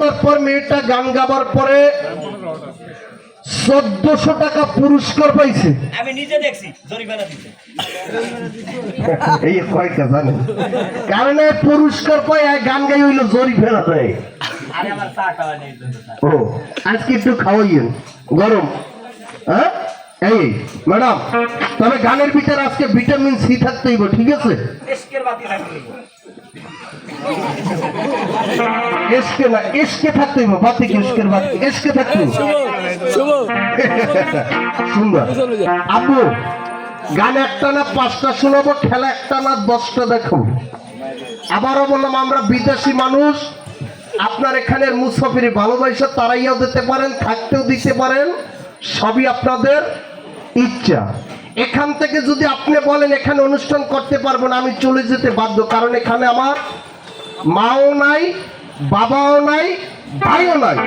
তারপর মেয়েটা গান গাবার পরে 1400 টাকা পুরস্কার পাইছে। আমি নিজে দেখছি জরিমানা দিতে। এই কয়টা জানেন? কারণ এই পুরস্কার পায় গান গাই হইলো জরিমানা দেয়। আরে আমার চা খাওয়া নেই জন্য। ও আজকে একটু খাওয়াইয়েন গরম। হ্যাঁ এই ম্যাডাম, তবে গানের ভিতরে আজকে ভিটামিন সি থাকতে হইব, ঠিক আছে? এসকের বাতি থাকবে। এসকে না, এসকে থাকতে হইব, বাতি কি এসকের বাতি, এসকে থাকতে হইব। সুন্দর আপু, গান একটা না 5টা শোনাবো, খেলা একটা না 10টা দেখাবো। আবারও বললাম, আমরা বিদেশি মানুষ, আপনার এখানের মুসাফিরি ভালোবাসা তারাইয়াও দিতে পারেন, থাকতেও দিতে পারেন, সবই আপনাদের ইচ্ছা। এখান থেকে যদি আপনি বলেন এখানে অনুষ্ঠান করতে পারবো না, আমি চলে যেতে বাধ্য, কারণ এখানে আমার মাও নাই, বাবাও নাই, ভাইও নাই।